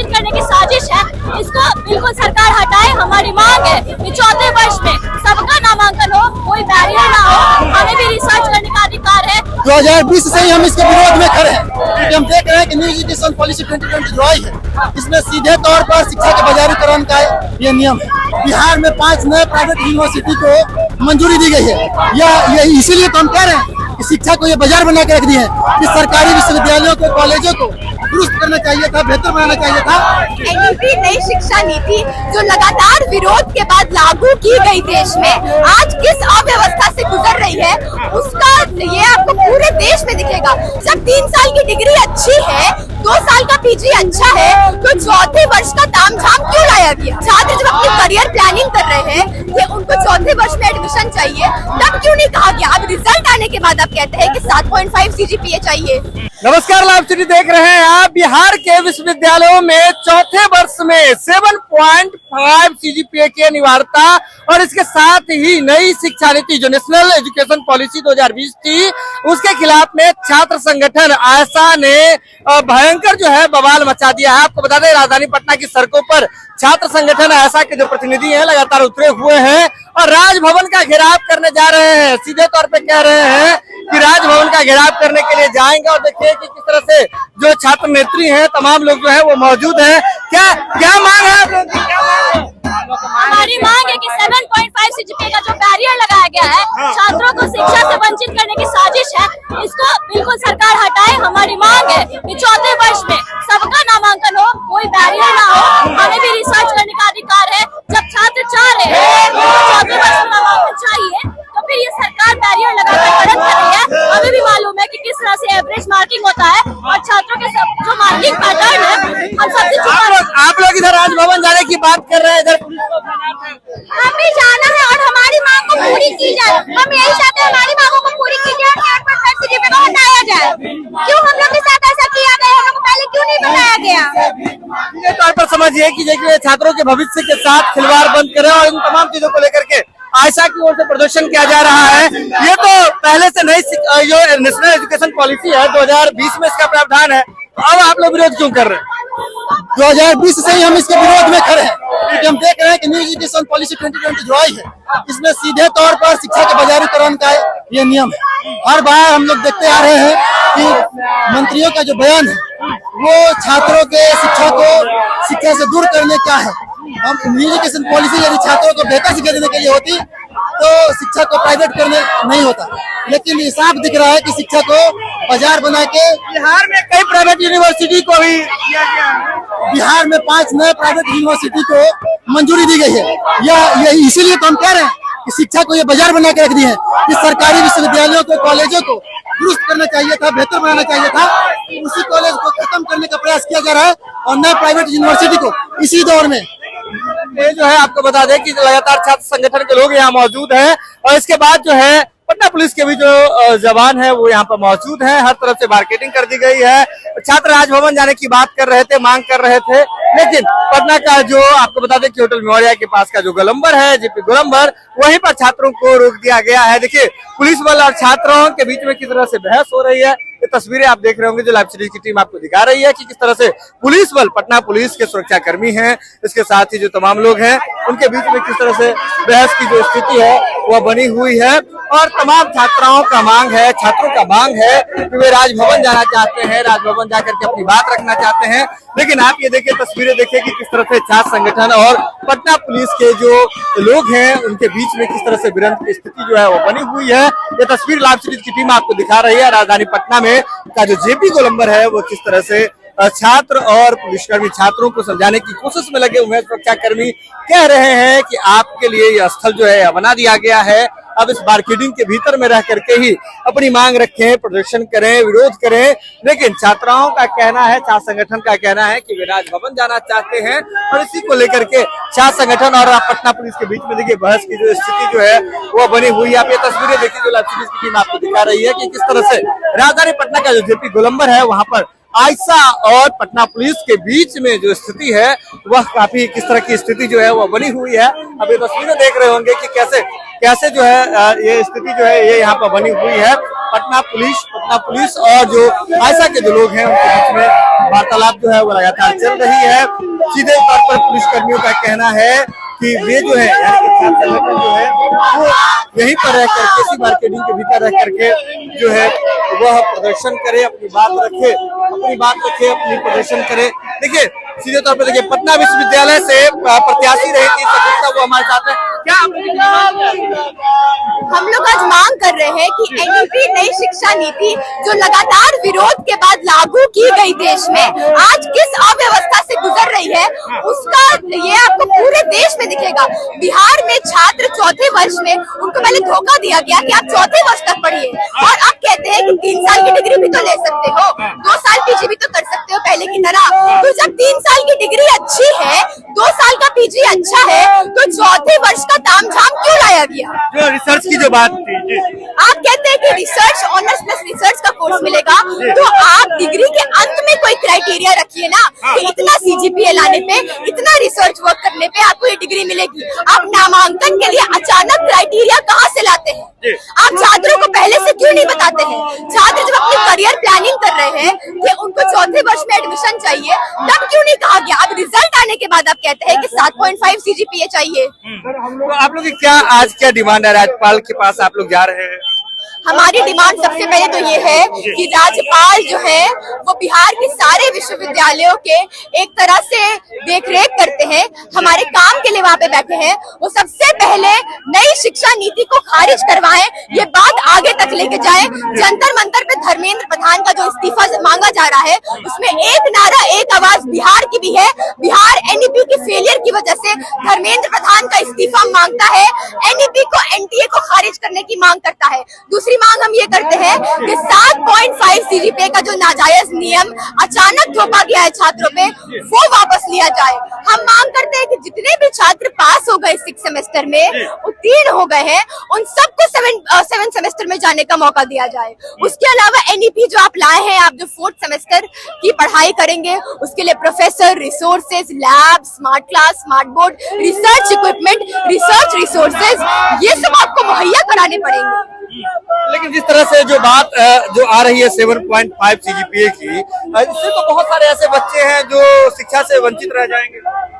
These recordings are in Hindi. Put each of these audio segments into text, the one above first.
वंचित करने की साजिश है, इसको बिल्कुल सरकार हटाए। हमारी मांग है कि चौथे वर्ष में सबका नामांकन हो, कोई बैरियर ना हो। हमें भी रिसर्च करने का अधिकार है। 2020 से ही हम इसके विरोध में खड़े हैं, क्योंकि हम देख रहे हैं कि न्यू एजुकेशन पॉलिसी 2020 जो आई है, इसमें सीधे तौर पर शिक्षा के बाजारीकरण का ये नियम है। बिहार में 5 नए प्राइवेट यूनिवर्सिटी को मंजूरी दी गई है। यह इसीलिए तो हम कह रहे हैं कि शिक्षा को ये बाजार बना के रख दिए हैं कि सरकारी विश्वविद्यालयों को, कॉलेजों को दुरुस्त करना चाहिए था, बेहतर बनाना चाहिए था। एनईपी नई शिक्षा नीति जो लगातार विरोध के बाद लागू की गई देश में, आज किस अव्यवस्था से गुजर रही है उसका ये आपको पूरे देश में दिखेगा। जब 3 साल की डिग्री अच्छी है, 2 साल का पीजी अच्छा है, तो चौथे वर्ष का तामझाम क्यों लाया गया? छात्र जब अपनी करियर प्लानिंग कर रहे हैं कि उनको चौथे वर्ष में एडमिशन चाहिए, तब क्यों नहीं कहा गया? अब रिजल्ट आने के बाद आप कहते हैं कि 7.5 CGPA चाहिए। नमस्कार, लाइव सिटी देख रहे हैं आप। बिहार के विश्वविद्यालयों में चौथे वर्ष में 7.5 CGPA की अनिवार्यता और इसके साथ ही नई शिक्षा नीति जो नेशनल एजुकेशन पॉलिसी 2020 थी, उसके खिलाफ में छात्र संगठन आयसा ने भयंकर जो है बवाल मचा दिया है। आपको बता दें, राजधानी पटना की सड़कों पर छात्र संगठन आयसा के जो प्रतिनिधि हैं लगातार उतरे हुए हैं और राजभवन का घेराव करने जा रहे हैं। सीधे तौर पे कह रहे हैं कि राजभवन का घेराव करने के लिए जाएंगे और देखिए कि किस तरह से जो छात्र नेत्री हैं, तमाम लोग जो है वो मौजूद हैं। क्या मांग है आप लोगों की? क्या मांग है? हमारी मांग है कि 7.5 CGPA का जो बैरियर लगाया गया है, छात्रों को शिक्षा से वंचित करने की साजिश है, इसको बिल्कुल सरकार हटाए। हमारी मांग है कि चौथे वर्ष में सबका नामांकन हो, कोई बैरियर ना हो। हमें भी रिसर्च करने का अधिकार है। जब छात्र चाह रहे हैं चौथे वर्ष में नामांकन चाहिए, तो फिर ये सरकार बैरियर लगाकर गलत कर रही है। हमें भी मालूम है कि किस तरह से एवरेज मार्किंग होता है और छात्रों के जो मार्किंग पैटर्न है, हम सबसे आप लोग इधर राजभवन जाने की बात कर रहे हैं, इधर हमें जाना है और हमारी मांग को पूरी की जाए। हम यही चाहते हैं, हमारी मांगों को पूरी की जाए और 8.5 CGPA को हटाया जाए। क्यों हम लोग के साथ ऐसा किया गया? हम लोग को पहले क्यों नहीं बताया गया? तौर पर समझिए कि देखिए छात्रों के भविष्य के साथ खिलवाड़ बंद करें और इन तमाम चीजों को लेकर के आयसा की ओर से प्रदर्शन किया जा रहा है। ये तो पहले से नई जो नेशनल एजुकेशन पॉलिसी है 2020 में इसका प्रावधान है, अब आप लोग विरोध क्यों कर रहे हैं? 2020 से ही हम इसके विरोध में खड़े हैं, क्योंकि हम देख रहे हैं कि न्यू एजुकेशन पॉलिसी 2020 जो आई है, इसमें सीधे तौर पर शिक्षा के बाजारीकरण का ये नियम है। हर बार हम लोग देखते आ रहे हैं कि मंत्रियों का जो बयान है वो छात्रों के शिक्षा से दूर करने का है। हम न्यू एजुकेशन पॉलिसी यदि छात्रों को बेहतर शिक्षा देने के लिए होती तो शिक्षा को प्राइवेट करने नहीं होता, लेकिन ये साफ दिख रहा है कि शिक्षा को बाजार बना के बिहार में कई प्राइवेट यूनिवर्सिटी को भी किया गया है। बिहार में 5 नए प्राइवेट यूनिवर्सिटी को मंजूरी दी गई है। यह इसीलिए तो हम कह रहे हैं कि शिक्षा को ये बाजार बना के रख दिए हैं कि सरकारी विश्वविद्यालयों को, कॉलेजों को दुरुस्त करना चाहिए था, बेहतर बनाना चाहिए था। उसी कॉलेज को खत्म करने का प्रयास किया जा रहा है और नए प्राइवेट यूनिवर्सिटी को इसी दौर में ये जो है आपको बता दें कि लगातार छात्र संगठन के लोग यहाँ मौजूद हैं और इसके बाद जो है पटना पुलिस के भी जो जवान है वो यहाँ पर मौजूद हैं। हर तरफ से मार्केटिंग कर दी गई है। छात्र राजभवन जाने की बात कर रहे थे, मांग कर रहे थे, लेकिन पटना का जो आपको बता दें कि होटल मेमोरिया के पास का जो गोलंबर है, जेपी गोलंबर, वहीं पर छात्रों को रोक दिया गया है। देखिए पुलिस बल और छात्रों के बीच में किस तरह से बहस हो रही है। ये तस्वीरें आप देख रहे होंगे जो लाइव सीरीज की टीम आपको दिखा रही है कि किस तरह से पुलिस बल, पटना पुलिस के सुरक्षा कर्मी हैं, इसके साथ ही जो तमाम लोग हैं उनके बीच में किस तरह से बहस की जो स्थिति है वह बनी हुई है। और तमाम छात्राओं का मांग है, छात्रों का मांग है कि वे राजभवन जाना चाहते हैं, राजभवन जाकर के अपनी बात रखना चाहते हैं। लेकिन आप ये देखिए, तस्वीरें देखिए कि किस तरह से छात्र संगठन और पटना पुलिस के जो लोग हैं उनके बीच में किस तरह से भिड़ंत की स्थिति जो है वो बनी हुई है। ये तस्वीर लाइव सीरीज की टीम आपको दिखा रही है। राजधानी पटना में का जो जेपी गोलंबर है वो किस तरह से छात्र और पुलिसकर्मी छात्रों को समझाने की कोशिश में लगे हुए हैं। सुरक्षा कर्मी कह रहे हैं कि आपके लिए यह स्थल जो है बना दिया गया है, अब इस मार्केटिंग के भीतर में रह करके ही अपनी मांग रखें, प्रदर्शन करें, विरोध करें। लेकिन छात्राओं का कहना है, छात्र संगठन का कहना है कि वे राजभवन जाना चाहते हैं और इसी को लेकर के छात्र संगठन और पटना पुलिस के बीच में देखिए बहस की जो स्थिति जो है वो बनी हुई है। आप ये तस्वीरें देखिए जो लाइव सीरीज की टीम आपको दिखा रही है कि किस तरह से राजधानी पटना का जो जेपी गोलंबर है वहां पर आयसा और पटना पुलिस के बीच में जो स्थिति है वह काफी किस तरह की स्थिति जो है वह बनी हुई है। अब ये तस्वीरें देख रहे होंगे कि कैसे जो है ये स्थिति जो है ये यहाँ पर बनी हुई है। पटना पुलिस और जो आयशा के जो लोग हैं उनके बीच में वार्तालाप जो है वो लगातार चल रही है। सीधे तौर पर पुलिस कर्मियों का कहना है कि वे जो है संगठन जो है वो यहीं पर रह करके इसी मार्केटिंग के भीतर रह करके जो है वह प्रदर्शन करे, अपनी बात रखे, अपनी प्रदर्शन करे। देखिए सीधे तौर पर देखिए पटना विश्वविद्यालय से प्रत्याशी रही थी वो हमारे साथ है। क्या हम लोग आज मांग कर रहे हैं कि एनईपी नई शिक्षा नीति जो लगातार विरोध के बाद लागू की गई देश में आज किस अव्यवस्था से गुजर रही है उसका ये आपको पूरे देश में दिखेगा। बिहार में छात्र चौथे वर्ष में उनको पहले धोखा दिया गया कि आप चौथे वर्ष तक पढ़िए और अब कहते हैं कि 3 साल की डिग्री भी तो ले सकते हो, 2 साल पीजी भी तो कर सकते हो पहले की तरह। तो जब 3 साल की डिग्री अच्छी है, 2 साल का पीजी अच्छा है, तो चौथे वर्ष का तामझाम क्यों लाया गया? जो रिसर्च की जो बात थी आप कहते हैं कि रिसर्च ऑनर्स प्लस रिसर्च का कोर्स मिलेगा, तो आप डिग्री के अंत में कोई क्राइटेरिया रखिए ना कि इतना सीजीपीए लाने पे, इतना रिसर्च वर्क करने पे आपको ये डिग्री मिलेगी। आप नामांकन के लिए अचानक क्राइटेरिया कहाँ से लाते हैं? आप छात्रों को पहले से क्यों नहीं बताते हैं? छात्र जब अपनी करियर प्लानिंग कर रहे हैं कि उनको चौथे वर्ष में एडमिशन चाहिए, तब क्यों नहीं कहा गया? अब रिजल्ट आने के बाद आप कहते हैं कि 7.5 सीजीपीए चाहिए। तो आप लोग की क्या आज क्या डिमांड है? राज्यपाल के पास आप लोग जा रहे हैं? हमारी डिमांड सबसे पहले तो ये है कि राज्यपाल जो है वो बिहार के सारे विश्वविद्यालयों के एक तरह से देखरेख करते हैं, हमारे काम के लिए वहाँ पे बैठे हैं। वो सबसे पहले नई शिक्षा नीति को खारिज करवाएं, ये बात आगे तक लेके जाएं। जंतर मंतर पे धर्मेंद्र प्रधान का जो इस्तीफा मांगा जा रहा है उसमें एक नारा एक आवाज बिहार की भी है। बिहार एनईपी की फेलियर की वजह से धर्मेंद्र प्रधान का इस्तीफा मांगता है, एनईपी को एनटीए को खारिज करने की मांग करता है। दूसरी मांग हम ये करते हैं कि 7.5 सीजीपीए का जो नाजायज नियम अचानक थोपा गया है छात्रों पे, वो वापस लिया जाए। हम मांग करते हैं कि जितने भी छात्र पास हो गए 6 सेमेस्टर में, उत्तीर्ण हो गए हैं, उन सबको 7 सेमेस्टर में जाने का मौका दिया जाए। उसके अलावा एनईपी जो आप लाए हैं, आप जो 4th सेमेस्टर की पढ़ाई करेंगे उसके लिए professor, resources, lab, smart class, smart board, research equipment, research resources, ये सब आपको मुहैया कराने पड़ेंगे। लेकिन जिस तरह से जो बात जो आ रही है 7.5 सीजीपीए की, इससे तो बहुत सारे ऐसे बच्चे हैं जो शिक्षा से वंचित रह जाएंगे।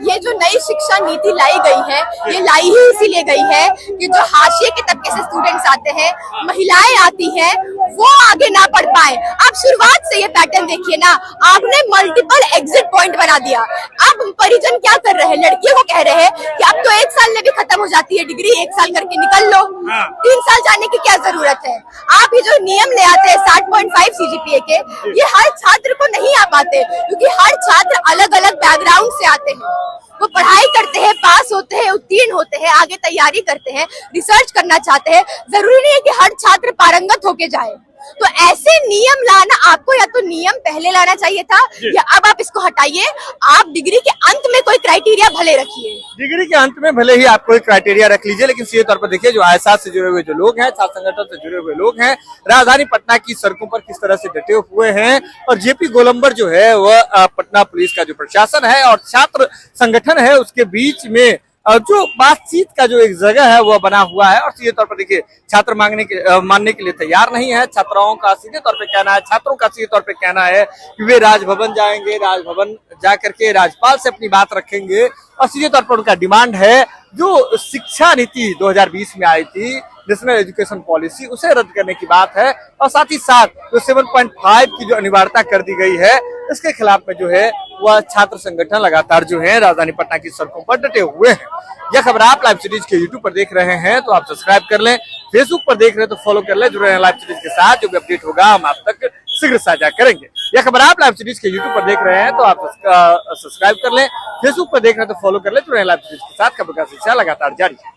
ये जो नई शिक्षा नीति लाई गई है, ये लाई ही इसीलिए गई है कि जो हाशिए के तबके से स्टूडेंट्स आते हैं, महिलाएं आती हैं, वो आगे ना पढ़ पाए। आप शुरुआत से ये पैटर्न देखिए ना, आपने मल्टीपल एग्जिट पॉइंट बना दिया। अब परिजन क्या कर रहे हैं? लड़कियों को कह रहे हैं कि अब तो 1 साल में भी खत्म हो जाती है डिग्री, 1 साल करके निकल लो, 3 साल जाने की क्या जरूरत है? आप ये जो नियम ले आते हैं 7.5 सीजीपीए के, ये हर छात्र को नहीं आ पाते, क्योंकि हर छात्र अलग अलग बैकग्राउंड से आते हैं। वो पढ़ाई करते हैं, पास होते हैं, उत्तीर्ण होते हैं, आगे तैयारी करते हैं, रिसर्च करना चाहते हैं। जरूरी नहीं है कि हर छात्र पारंगत होके जाए। तो ऐसे नियम लाना, आपको या तो नियम पहले लाना चाहिए था, या अब आप इसको हटाइए। आप डिग्री के अंत में कोई क्राइटेरिया भले रखिए, डिग्री के अंत में भले ही आप कोई क्राइटेरिया रख लीजिए, लेकिन सीधे तौर पर देखिए जो आयशा से जुड़े हुए जो लोग हैं, छात्र संगठन से जुड़े हुए लोग हैं, राजधानी पटना की सड़कों पर किस तरह से डटे हुए हैं। और जेपी गोलंबर जो है वह पटना पुलिस का जो प्रशासन है और छात्र संगठन है उसके बीच में जो बातचीत का जो एक जगह है वो बना हुआ है। और सीधे तौर पर देखिए छात्र मानने के लिए तैयार नहीं है। छात्राओं का सीधे तौर पे कहना है, छात्रों का सीधे तौर पे कहना है कि वे राजभवन जाएंगे, राजभवन जा करके राज्यपाल से अपनी बात रखेंगे। और सीधे तौर पर उनका डिमांड है जो शिक्षा नीति 2020 में आई थी, नेशनल एजुकेशन पॉलिसी, उसे रद्द करने की बात है। और साथ ही साथ जो 7.5 की जो अनिवार्यता कर दी गई है, इसके खिलाफ में जो है वह छात्र संगठन लगातार जो है राजधानी पटना की सड़कों पर डटे हुए हैं। यह खबर आप लाइव सीरीज के यूट्यूब पर देख रहे हैं तो आप सब्सक्राइब कर लें, फेसबुक पर देख रहे हैं तो फॉलो कर लें। जुड़े हैं लाइव सीरीज के साथ, जो भी अपडेट होगा हम आप तक शीघ्र साझा करेंगे। यह खबर आप लाइव सीरीज के यूट्यूब पर देख रहे हैं तो आप सब्सक्राइब कर लें, फेसबुक पर देख रहे हैं तो फॉलो कर लें। जुड़े हैं लाइव सीरीज के साथ, खबर का सिलसिला लगातार जारी है।